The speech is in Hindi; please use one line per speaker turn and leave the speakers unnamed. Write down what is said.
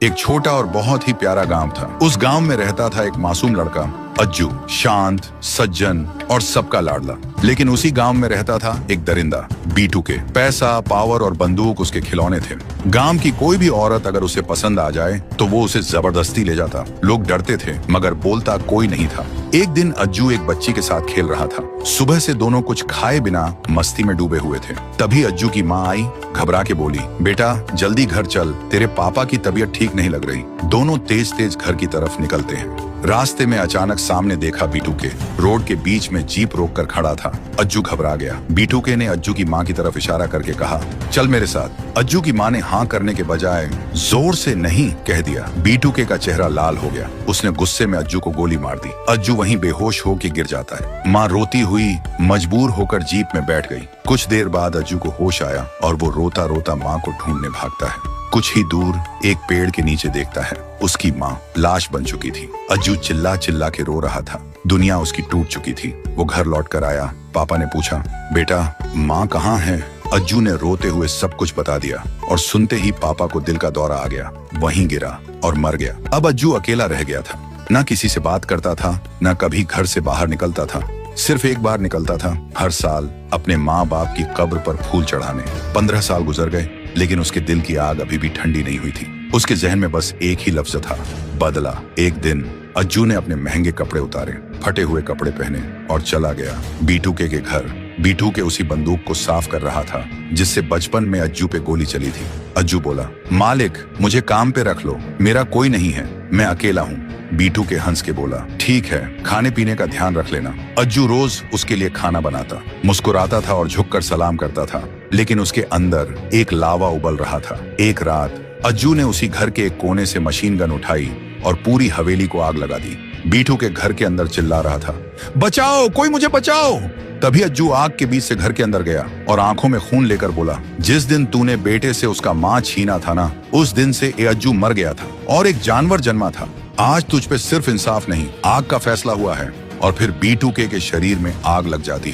एक छोटा और बहुत ही प्यारा गांव था। उस गांव में रहता था एक मासूम लड़का अज्जू, शांत, सज्जन और सबका लाडला। लेकिन उसी गांव में रहता था एक दरिंदा बीटू के। पैसा, पावर और बंदूक उसके खिलौने थे। गांव की कोई भी औरत अगर उसे पसंद आ जाए तो वो उसे जबरदस्ती ले जाता। लोग डरते थे मगर बोलता कोई नहीं था। एक दिन अज्जू एक बच्ची के साथ खेल रहा था। सुबह से दोनों कुछ खाए बिना मस्ती में डूबे हुए थे। तभी अज्जू की माँ आई, घबरा के बोली, बेटा जल्दी घर चल, तेरे पापा की तबीयत ठीक नहीं लग रही। दोनों तेज तेज घर की तरफ निकलते हैं। रास्ते में अचानक सामने देखा बीटू के। रोड के बीच में जीप रोककर खड़ा था। अज्जू घबरा गया। बीटू के ने अज्जू की माँ की तरफ इशारा करके कहा, चल मेरे साथ। अज्जू की माँ ने हाँ करने के बजाय जोर से नहीं कह दिया। बीटू के का चेहरा लाल हो गया। उसने गुस्से में अज्जू को गोली मार दी। अज्जू वहीं बेहोश होकर गिर जाता है। माँ रोती हुई मजबूर होकर जीप में बैठ गई। कुछ देर बाद अज्जू को होश आया और वो रोता रोता माँ को ढूंढने भागता है। कुछ ही दूर एक पेड़ के नीचे देखता है, उसकी माँ लाश बन चुकी थी। अज्जू चिल्ला चिल्ला के रो रहा था। दुनिया उसकी टूट चुकी थी। वो घर लौट कर आया। पापा ने पूछा, बेटा माँ कहाँ है? अज्जू ने रोते हुए सब कुछ बता दिया और सुनते ही पापा को दिल का दौरा आ गया। वहीं गिरा और मर गया। अब अज्जू अकेला रह गया था। न किसी से बात करता था, न कभी घर से बाहर निकलता था। सिर्फ एक बार निकलता था, हर साल अपने माँ बाप की कब्र पर फूल चढ़ाने। 15 साल गुजर गए लेकिन उसके दिल की आग अभी भी ठंडी नहीं हुई थी। उसके जहन में बस एक ही लफ्ज था, बदला। एक दिन अज्जू ने अपने महंगे कपड़े उतारे, फटे हुए कपड़े पहने और चला गया बीटू के घर। बीटू के उसी बंदूक को साफ कर रहा था जिससे बचपन में अज्जू पे गोली चली थी। अज्जू बोला, मालिक मुझे काम पे रख लो, मेरा कोई नहीं है, मैं अकेला हूँ। बीटू के हंस के बोला, ठीक है, खाने पीने का ध्यान रख लेना। अज्जू रोज उसके लिए खाना बनाता, मुस्कुराता था और झुककर सलाम करता था। लेकिन उसके अंदर एक लावा उबल रहा था। एक रात अज्जू ने उसी घर के एक कोने से मशीन गन उठाई और पूरी हवेली को आग लगा दी। बीटू के घर के अंदर चिल्ला रहा था, बचाओ, कोई मुझे बचाओ। तभी अज्जू आग के बीच से घर के अंदर गया और आंखों में खून लेकर बोला, जिस दिन तूने बेटे से उसका मां छीना था ना, उस दिन से ये अज्जू मर गया था और एक जानवर जन्मा था। आज तुझ पे सिर्फ इंसाफ नहीं, आग का फैसला हुआ है। और फिर बीटू के शरीर में आग लग जाती है।